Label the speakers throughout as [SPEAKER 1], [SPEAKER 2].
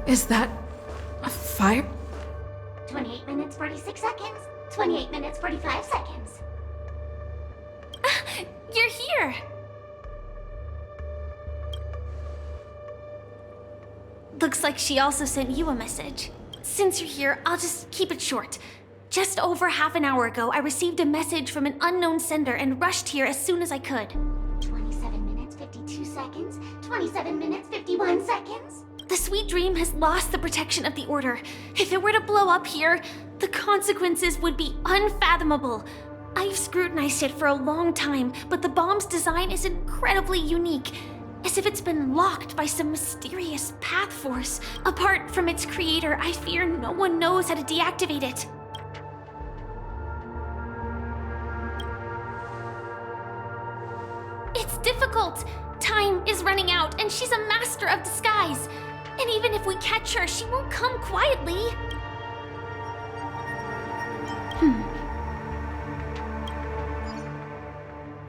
[SPEAKER 1] Is that a fire?
[SPEAKER 2] 28 minutes, 46 seconds. 28 minutes, 45 seconds.
[SPEAKER 3] You're here! Looks like she also sent you a message. Since you're here, I'll just keep it short. Just over half an hour ago, I received a message from an unknown sender and rushed here as soon as I could.
[SPEAKER 2] 27 minutes, 52 seconds. 27 minutes, 51 seconds.
[SPEAKER 3] The Sweet Dream has lost the protection of the Order. If it were to blow up here, the consequences would be unfathomable. I've scrutinized it for a long time, but the bomb's design is incredibly unique. As if it's been locked by some mysterious path force. Apart from its creator, I fear no one knows how to deactivate it. It's difficult. Time is running out, and she's a master of disguise. And even if we catch her, she won't come quietly.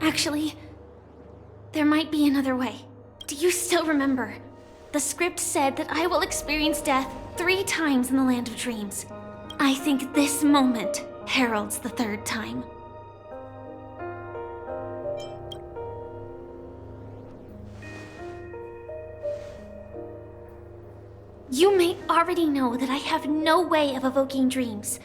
[SPEAKER 3] Actually, there might be another way. Do you still remember? The script said that I will experience death 3 times in the Land of Dreams. I think this moment heralds the 3rd time. You may already know that I have no way of evoking dreams.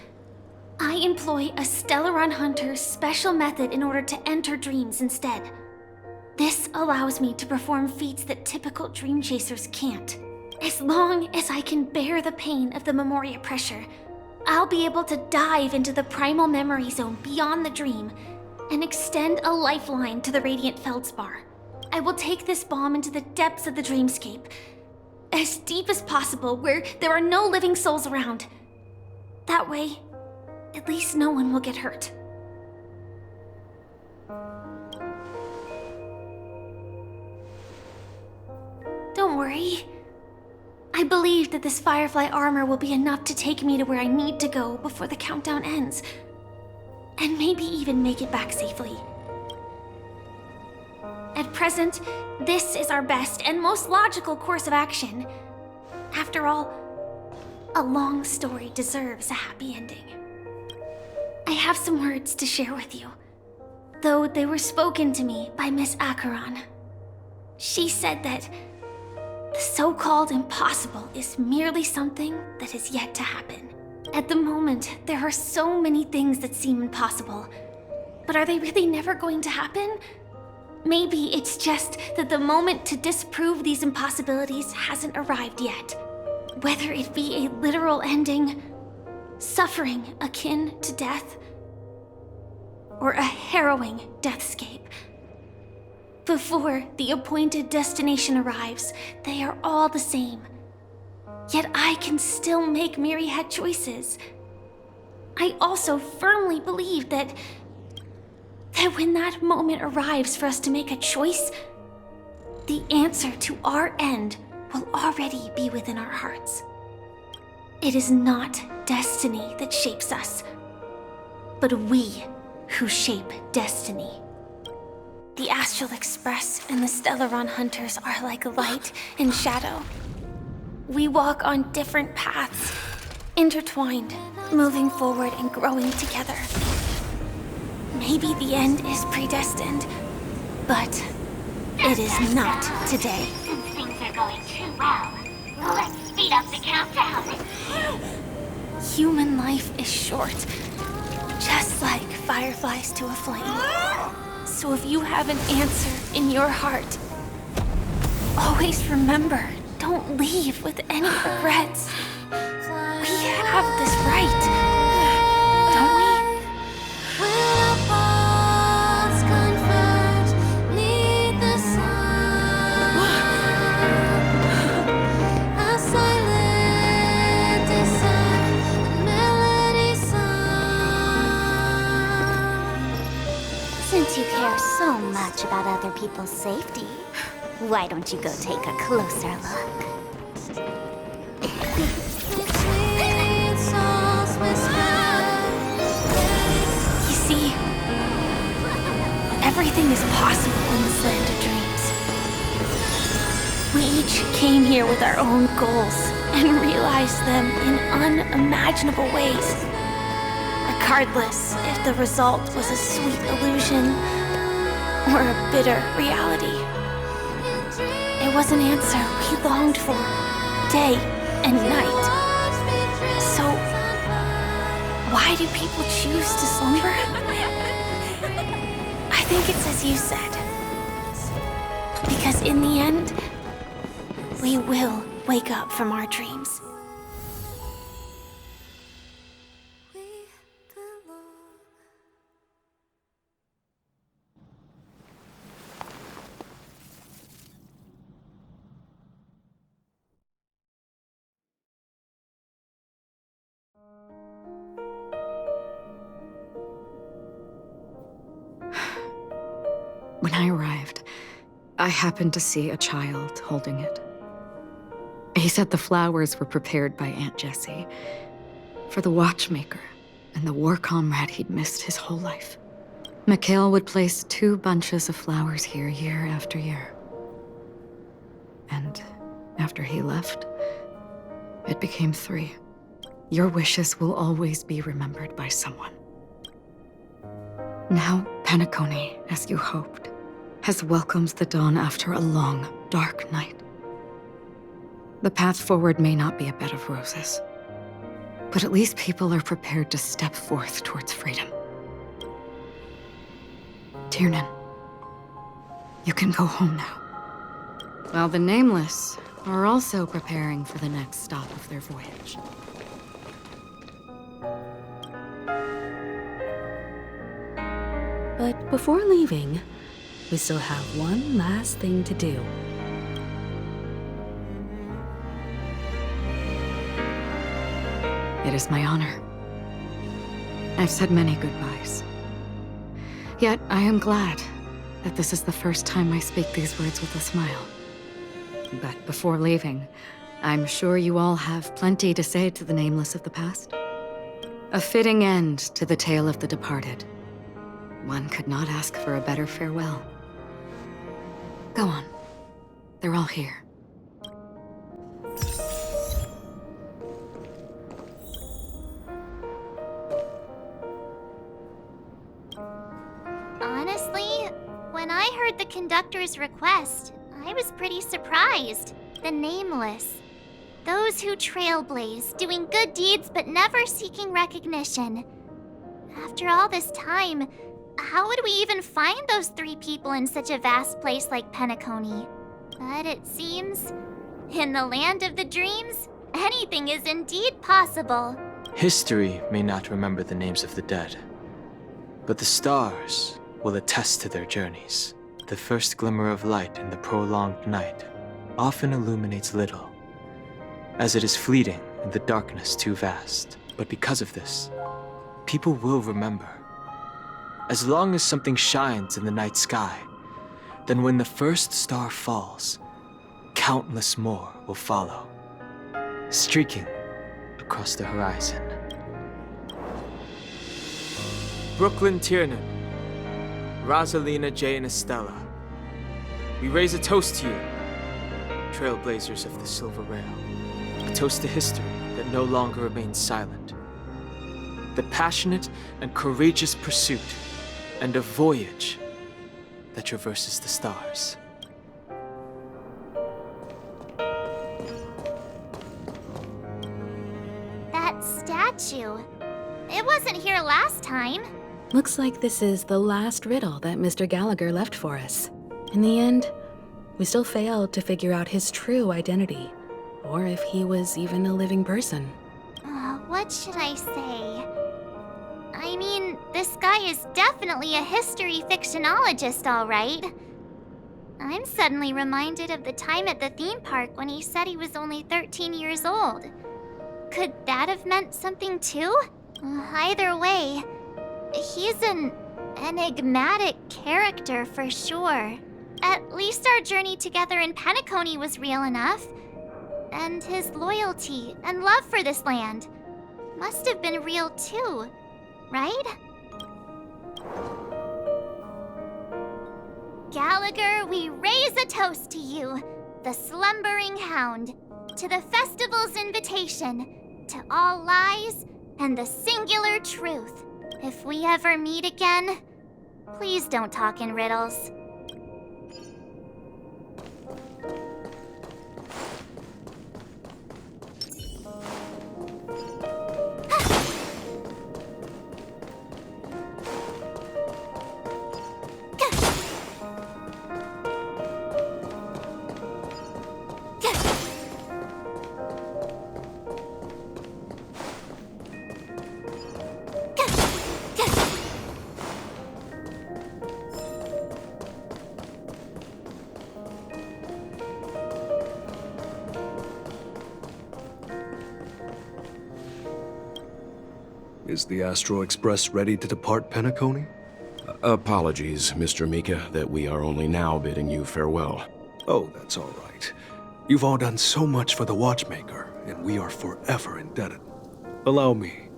[SPEAKER 3] I employ a Stellaron Hunter's special method in order to enter dreams instead. This allows me to perform feats that typical dream chasers can't. As long as I can bear the pain of the Memoria pressure, I'll be able to dive into the primal memory zone beyond the dream and extend a lifeline to the Radiant Feldspar. I will take this bomb into the depths of the Dreamscape, as deep as possible where there are no living souls around. That way, at least no one will get hurt. Don't worry. I believe that this Firefly armor will be enough to take me to where I need to go before the countdown ends. And maybe even make it back safely. At present, this is our best and most logical course of action. After all, a long story deserves a happy ending. I have some words to share with you, though they were spoken to me by Miss Acheron. She said that the so-called impossible is merely something that is yet to happen. At the moment, there are so many things that seem impossible, but are they really never going to happen? Maybe it's just that the moment to disprove these impossibilities hasn't arrived yet. Whether it be a literal ending, suffering akin to death, or a harrowing deathscape. Before the appointed destination arrives, they are all the same. Yet I can still make myriad choices. I also firmly believe that when that moment arrives for us to make a choice, the answer to our end will already be within our hearts. It is not destiny that shapes us, but we who shape destiny. The Astral Express and the Stellaron Hunters are like light and shadow. We walk on different paths, intertwined, moving forward and growing together. Maybe the end is predestined, but it is not today.
[SPEAKER 2] Since things are going too well, let's speed up the countdown.
[SPEAKER 3] Human life is short, just like fireflies to a flame. So if you have an answer in your heart, always remember, don't leave with any regrets. We have this right, don't we?
[SPEAKER 2] Since you care so much about other people's safety, why don't you go take a closer look?
[SPEAKER 3] You see, everything is possible in this land of dreams. We each came here with our own goals and realize them in unimaginable ways. Regardless if the result was a sweet illusion or a bitter reality. It was an answer we longed for, day and night. So, why do people choose to slumber? I think it's as you said. Because in the end, we will wake up from our dreams.
[SPEAKER 1] When I arrived, I happened to see a child holding it. He said the flowers were prepared by Aunt Jessie for the watchmaker and the war comrade he'd missed his whole life. Mikhail would place 2 bunches of flowers here year after year. And after he left, it became 3. Your wishes will always be remembered by someone. Now, Penacony, as you hoped, has welcomed the dawn after a long, dark night. The path forward may not be a bed of roses, but at least people are prepared to step forth towards freedom. Tiernan, you can go home now. While the Nameless are also preparing for the next stop of their voyage.
[SPEAKER 4] But before leaving, we still have one last thing to do.
[SPEAKER 1] It is my honor. I've said many goodbyes. Yet I am glad that this is the first time I speak these words with a smile. But before leaving, I'm sure you all have plenty to say to the Nameless of the past. A fitting end to the tale of the departed. One could not ask for a better farewell. Go on. They're all here.
[SPEAKER 2] Honestly, when I heard the conductor's request, I was pretty surprised. The Nameless. Those who trailblaze, doing good deeds but never seeking recognition. After all this time, how would we even find those 3 people in such a vast place like Penacony? But it seems, in the land of the dreams, anything is indeed possible.
[SPEAKER 5] History may not remember the names of the dead, but the stars will attest to their journeys. The first glimmer of light in the prolonged night often illuminates little, as it is fleeting and the darkness too vast. But because of this, people will remember. As long as something shines in the night sky, then when the first star falls, countless more will follow, streaking across the horizon.
[SPEAKER 6] Brooklyn Tiernan, Rosalina J. and Estella, we raise a toast to you, trailblazers of the Silver Rail. A toast to history that no longer remains silent. The passionate and courageous pursuit and a voyage that traverses the stars.
[SPEAKER 2] That statue. It wasn't here last time.
[SPEAKER 4] Looks like this is the last riddle that Mr. Gallagher left for us. In the end, we still failed to figure out his true identity, or if he was even a living person.
[SPEAKER 2] What should I say? I mean, this guy is definitely a history fictionologist, all right. I'm suddenly reminded of the time at the theme park when he said he was only 13 years old. Could that have meant something too? Either way, he's an enigmatic character for sure. At least our journey together in Penacony was real enough. And his loyalty and love for this land must have been real too, right? Gallagher, we raise a toast to you, the slumbering hound, to the festival's invitation, to all lies and the singular truth. If we ever meet again, please don't talk in riddles.
[SPEAKER 7] Is the Astro Express ready to depart Penacony?
[SPEAKER 8] Apologies, Mr. Mika, that we are only now bidding you farewell.
[SPEAKER 7] Oh, that's all right. You've all done so much for the Watchmaker, and we are forever indebted. Allow me,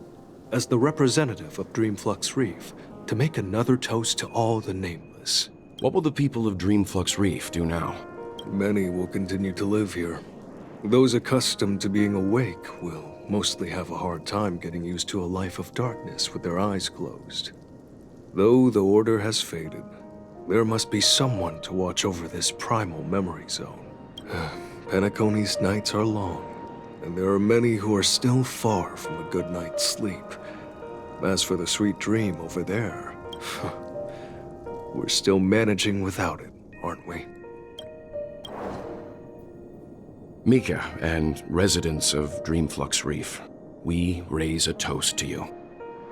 [SPEAKER 7] as the representative of Dreamflux Reef, to make another toast to all the nameless.
[SPEAKER 8] What will the people of Dreamflux Reef do now?
[SPEAKER 7] Many will continue to live here. Those accustomed to being awake will mostly have a hard time getting used to a life of darkness with their eyes closed. Though the order has faded, there must be someone to watch over this primal memory zone. Penacony's nights are long, and there are many who are still far from a good night's sleep. As for the sweet dream over there, we're still managing without it, aren't we?
[SPEAKER 8] Mika and residents of Dreamflux Reef, we raise a toast to you.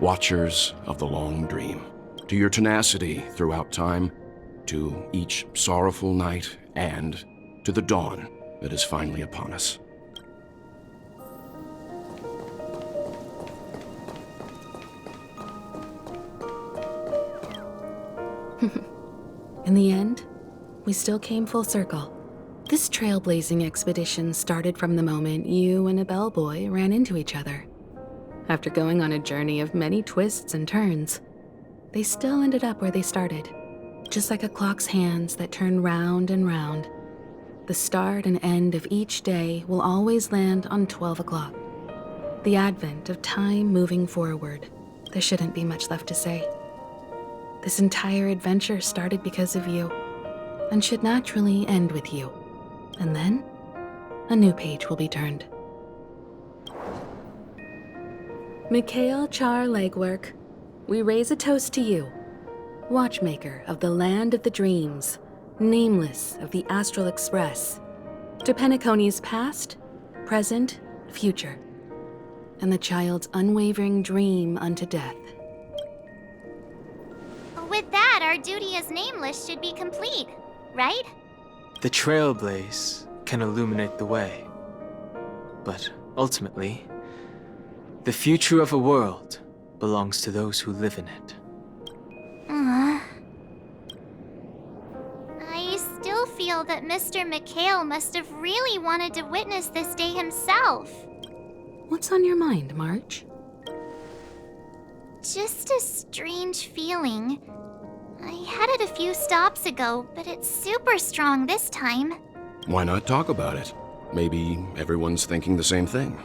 [SPEAKER 8] Watchers of the long dream. To your tenacity throughout time, to each sorrowful night, and to the dawn that is finally upon us.
[SPEAKER 4] In the end, we still came full circle. This trailblazing expedition started from the moment you and a bellboy ran into each other. After going on a journey of many twists and turns, they still ended up where they started, just like a clock's hands that turn round and round. The start and end of each day will always land on 12 o'clock. The advent of time moving forward. There shouldn't be much left to say. This entire adventure started because of you, and should naturally end with you. And then, a new page will be turned. Mikhail Char Legwork, we raise a toast to you, Watchmaker of the Land of the Dreams, Nameless of the Astral Express, to Penacony's past, present, future, and the child's unwavering dream unto death.
[SPEAKER 2] With that, our duty as Nameless should be complete, right?
[SPEAKER 5] The trailblaze can illuminate the way. But ultimately, the future of a world belongs to those who live in it.
[SPEAKER 2] I still feel that Mr. Mikhail must have really wanted to witness this day himself.
[SPEAKER 4] What's on your mind, March?
[SPEAKER 2] Just a strange feeling. I had it a few stops ago, but it's super strong this time.
[SPEAKER 8] Why not talk about it? Maybe everyone's thinking the same thing.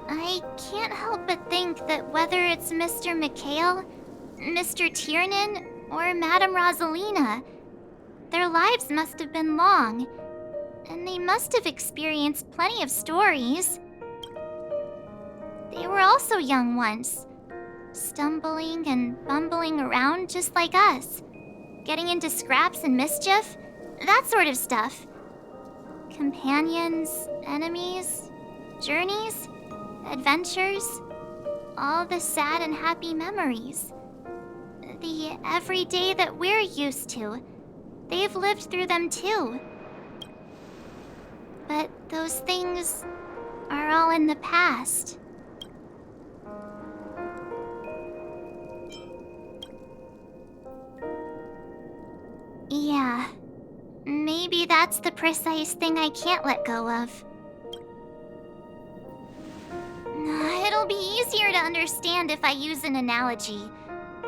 [SPEAKER 2] I can't help but think that whether it's Mr. Mikhail, Mr. Tiernan, or Madame Rosalina, their lives must have been long, and they must have experienced plenty of stories. They were also young once, stumbling and bumbling around just like us, getting into scraps and mischief, that sort of stuff. Companions, enemies, journeys, adventures, all the sad and happy memories. The everyday that we're used to, they've lived through them too. But those things are all in the past. Yeah, maybe that's the precise thing I can't let go of. It'll be easier to understand if I use an analogy.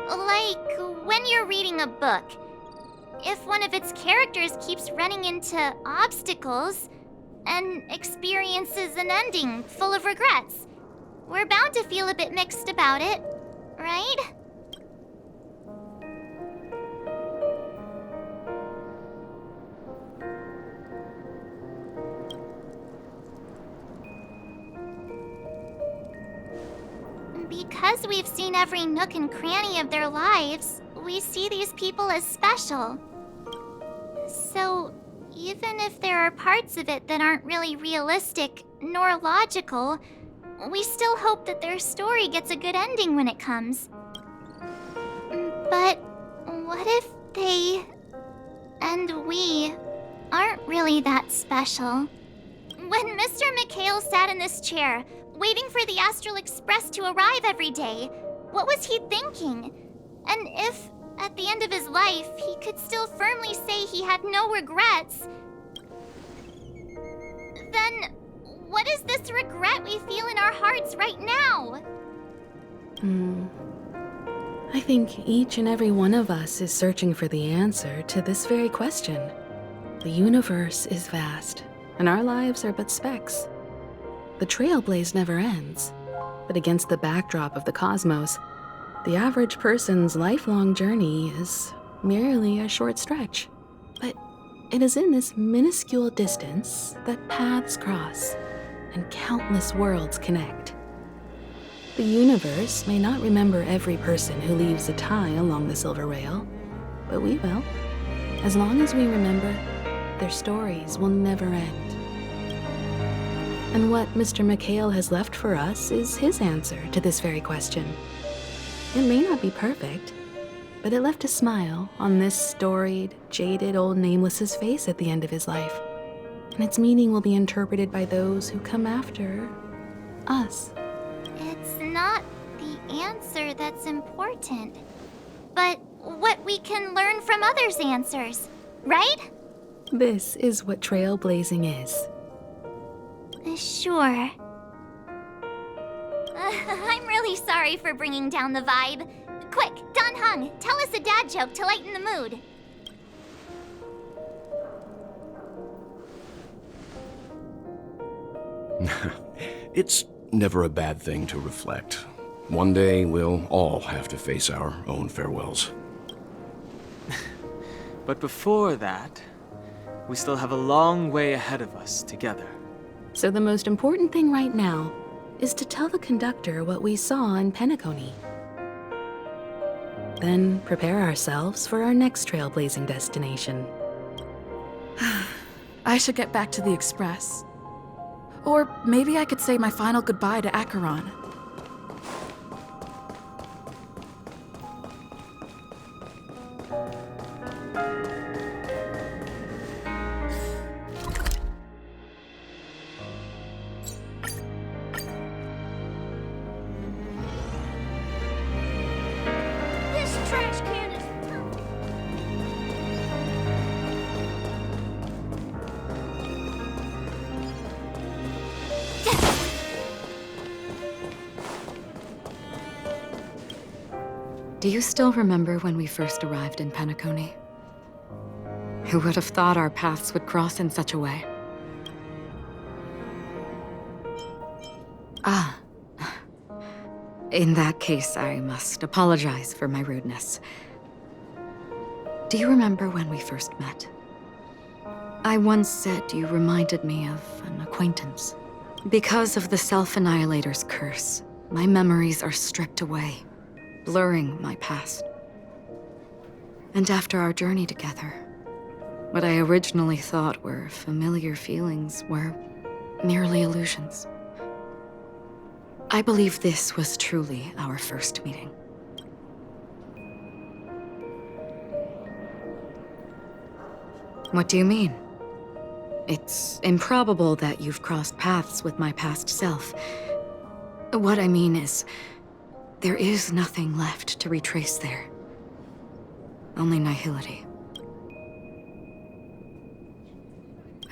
[SPEAKER 2] Like when you're reading a book. if one of its characters keeps running into obstacles and experiences an ending full of regrets, we're bound to feel a bit mixed about it, right? Because we've seen every nook and cranny of their lives, we see these people as special. So, even if there are parts of it that aren't really realistic nor logical, we still hope that their story gets a good ending when it comes. But what if they and we aren't really that special? When Mr. McHale sat in this chair, waiting for the Astral Express to arrive every day, what was he thinking? And if, at the end of his life, he could still firmly say he had no regrets, then what is this regret we feel in our hearts right now?
[SPEAKER 4] I think each and every one of us is searching for the answer to this very question. The universe is vast, and our lives are but specks. The trailblaze never ends, but against the backdrop of the cosmos, the average person's lifelong journey is merely a short stretch. But it is in this minuscule distance that paths cross and countless worlds connect. The universe may not remember every person who leaves a tie along the silver rail, but we will. As long as we remember, their stories will never end. And what Mr. McHale has left for us is his answer to this very question. It may not be perfect, but it left a smile on this storied, jaded old Nameless's face at the end of his life. And its meaning will be interpreted by those who come after us.
[SPEAKER 2] It's not the answer that's important, but what we can learn from others' answers, right?
[SPEAKER 4] This is what trailblazing is.
[SPEAKER 2] Sure. I'm really sorry for bringing down the vibe. Quick, Don Hung, tell us a dad joke to lighten the mood.
[SPEAKER 8] It's never a bad thing to reflect. One day, we'll all have to face our own farewells.
[SPEAKER 6] But before that, we still have a long way ahead of us together.
[SPEAKER 4] So the most important thing right now is to tell the conductor what we saw in Penacony. Then prepare ourselves for our next trailblazing destination.
[SPEAKER 9] I should get back to the Express. Or maybe I could say my final goodbye to Acheron.
[SPEAKER 2] This trash can is...
[SPEAKER 1] Do you still remember when we first arrived in Penacony? Who would have thought our paths would cross in such a way? Ah. In that case, I must apologize for my rudeness. Do you remember when we first met? I once said you reminded me of an acquaintance. Because of the Self-Annihilator's curse, my memories are stripped away, blurring my past. And after our journey together, what I originally thought were familiar feelings were merely illusions. I believe this was truly our first meeting. What do you mean? It's improbable that you've crossed paths with my past self. What I mean is, there is nothing left to retrace there. Only nihility.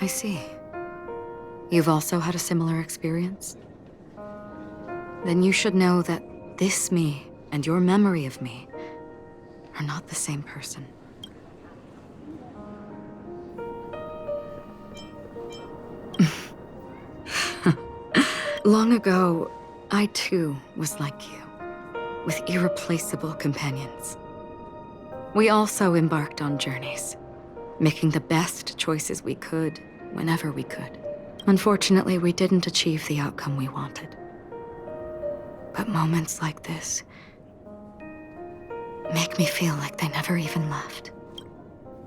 [SPEAKER 1] I see. You've also had a similar experience? Then you should know that this me and your memory of me are not the same person. Long ago, I too was like you, with irreplaceable companions. We also embarked on journeys, making the best choices we could, whenever we could. Unfortunately, we didn't achieve the outcome we wanted. But moments like this make me feel like they never even left.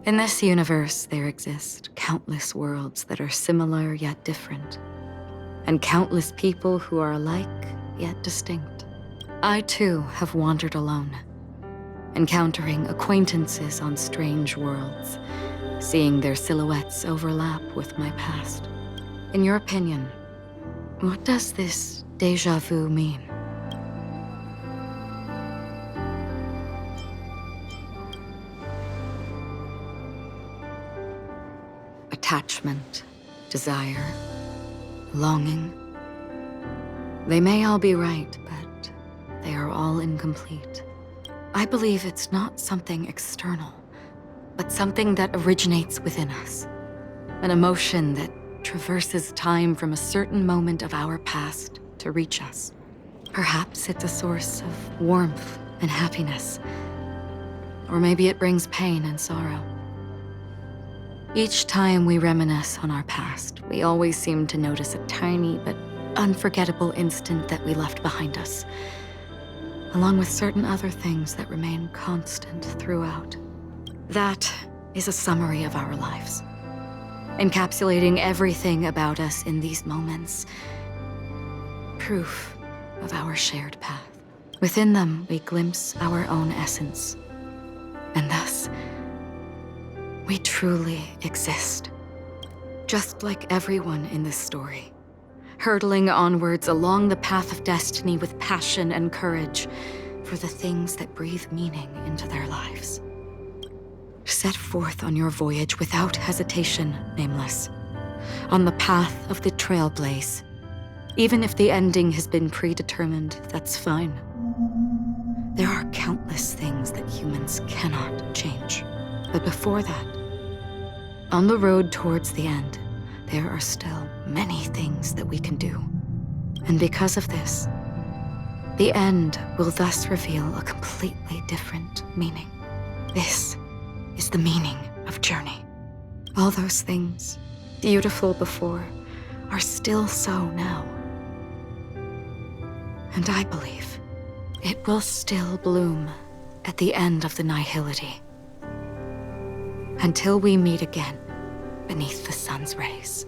[SPEAKER 1] In this universe, there exist countless worlds that are similar yet different, and countless people who are alike yet distinct. I too have wandered alone, encountering acquaintances on strange worlds, seeing their silhouettes overlap with my past. In your opinion, what does this déjà vu mean? Attachment, desire, longing. They may all be right, but they are all incomplete. I believe it's not something external, but something that originates within us. An emotion that traverses time from a certain moment of our past to reach us. Perhaps it's a source of warmth and happiness, or maybe it brings pain and sorrow. Each time we reminisce on our past, we always seem to notice a tiny but unforgettable instant that we left behind us, along with certain other things that remain constant throughout. That is a summary of our lives, encapsulating everything about us in these moments. Proof of our shared path. Within them, we glimpse our own essence, and thus, we truly exist. Just like everyone in this story, hurtling onwards along the path of destiny with passion and courage for the things that breathe meaning into their lives. Set forth on your voyage without hesitation, Nameless, on the path of the Trailblaze. Even if the ending has been predetermined, that's fine. There are countless things that humans cannot change. But before that, on the road towards the end, there are still many things that we can do. And because of this, the end will thus reveal a completely different meaning. This is the meaning of journey. All those things, beautiful before, are still so now. And I believe it will still bloom at the end of the nihility. Until we meet again beneath the sun's rays.